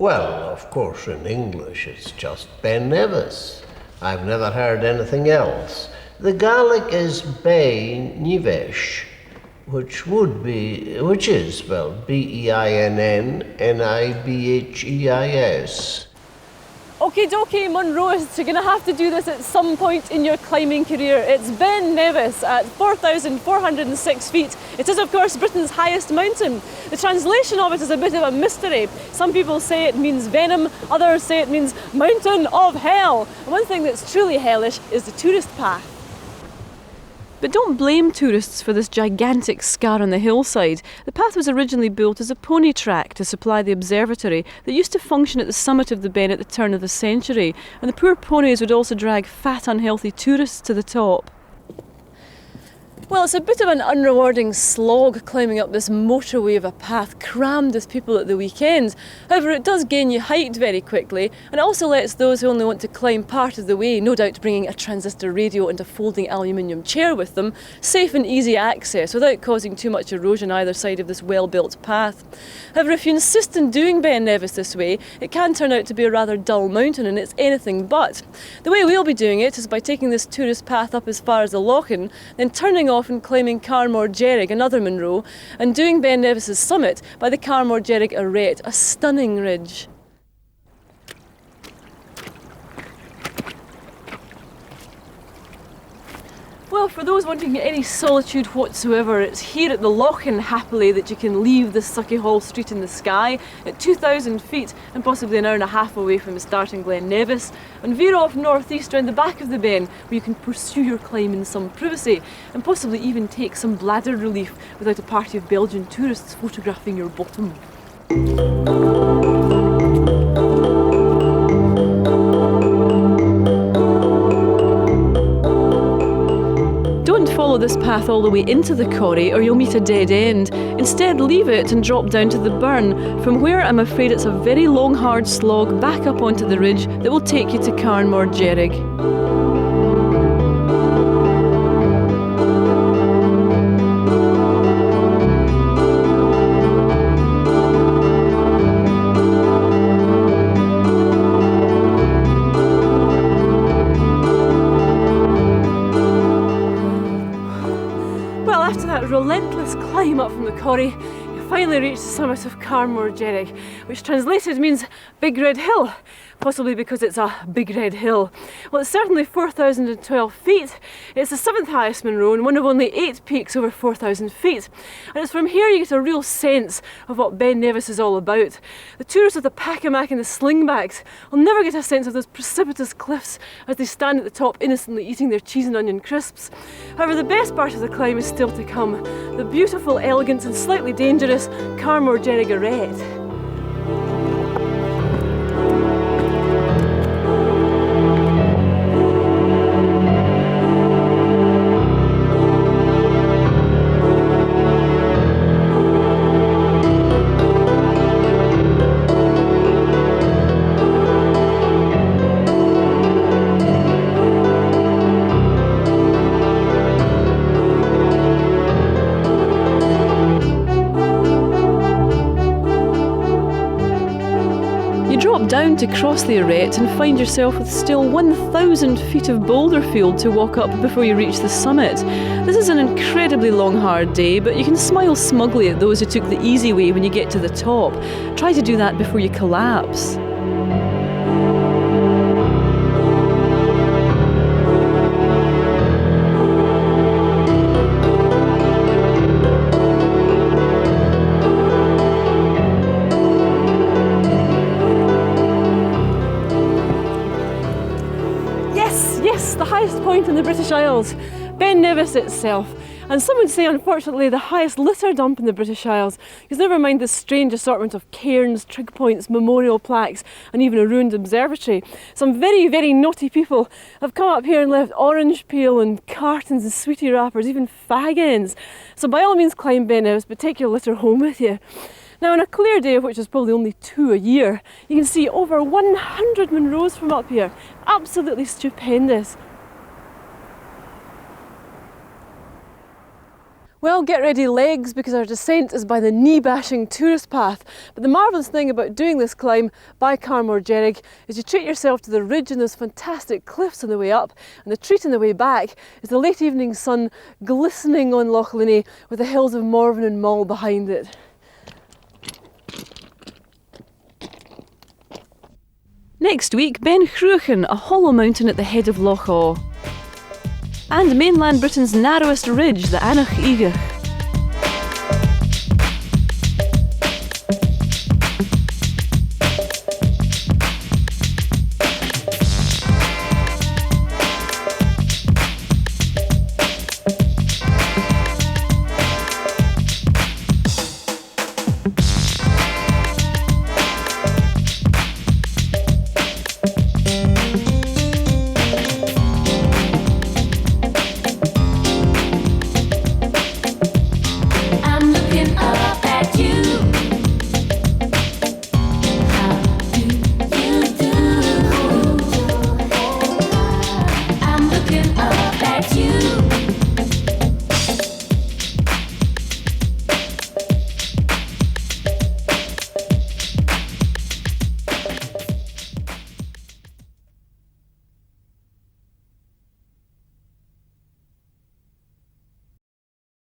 Well, of course, in English it's just Ben Nevis. I've never heard anything else. The Gaelic is Ben Nevis, which is spelled Beinnibheis. Okie dokie, Munros, you're going to have to do this at some point in your climbing career. It's Ben Nevis at 4,406 feet. It is, of course, Britain's highest mountain. The translation of it is a bit of a mystery. Some people say it means venom, others say it means mountain of hell. And one thing that's truly hellish is the tourist path. But don't blame tourists for this gigantic scar on the hillside. The path was originally built as a pony track to supply the observatory that used to function at the summit of the Ben at the turn of the century, and the poor ponies would also drag fat, unhealthy tourists to the top. Well, it's a bit of an unrewarding slog climbing up this motorway of a path crammed with people at the weekend. However, it does gain you height very quickly, and it also lets those who only want to climb part of the way, no doubt bringing a transistor radio and a folding aluminium chair with them, safe and easy access without causing too much erosion either side of this well-built path. However, if you insist on doing Ben Nevis this way, it can turn out to be a rather dull mountain, and it's anything but. The way we'll be doing it is by taking this tourist path up as far as the Lochan, then turning off and climbing Carmore Gerrig, another Munro, and doing Ben Nevis's summit by the Carmore Gerrig Arete, a stunning ridge. Well, for those wanting any solitude whatsoever, it's here at the Lochan, happily, that you can leave the Sucky Hall Street in the sky at 2,000 feet and possibly an hour and a half away from the starting Glen Nevis, and veer off northeast round the back of the Ben, where you can pursue your climb in some privacy and possibly even take some bladder relief without a party of Belgian tourists photographing your bottom. Follow this path all the way into the corrie or you'll meet a dead end. Instead, leave it and drop down to the burn, from where I'm afraid it's a very long hard slog back up onto the ridge that will take you to Carmore Gerrig. Relentless climb up from the corrie, you finally reach the summit of Carmore Gerrig, which translated means Big Red Hill, possibly because it's a big red hill. Well, it's certainly 4,012 feet. It's the 7th highest Munro and one of only 8 peaks over 4,000 feet. And it's from here you get a real sense of what Ben Nevis is all about. The tourists with the pack-a-mack and the slingbacks will never get a sense of those precipitous cliffs as they stand at the top innocently eating their cheese and onion crisps. However, the best part of the climb is still to come. The beautiful, elegant and slightly dangerous Carmore Gerrig Arete. Down to cross the Arete and find yourself with still 1,000 feet of boulder field to walk up before you reach the summit. This is an incredibly long, hard day, but you can smile smugly at those who took the easy way when you get to the top. Try to do that before you collapse. The highest point in the British Isles, Ben Nevis itself. And some would say, unfortunately, the highest litter dump in the British Isles, because never mind this strange assortment of cairns, trig points, memorial plaques, and even a ruined observatory. Some very, very naughty people have come up here and left orange peel and cartons and sweetie wrappers, even fag ends. So by all means climb Ben Nevis, but take your litter home with you. Now, on a clear day, of which is probably only 2 a year, you can see over 100 Munros from up here. Absolutely stupendous. Well, get ready legs, because our descent is by the knee-bashing tourist path. But the marvellous thing about doing this climb by Carmore Gerrig is you treat yourself to the ridge and those fantastic cliffs on the way up, and the treat on the way back is the late evening sun glistening on Loch Linnhe with the hills of Morven and Mull behind it. Next week, Ben Cruachan, a hollow mountain at the head of Loch Awe. And mainland Britain's narrowest ridge, the Anach Igach.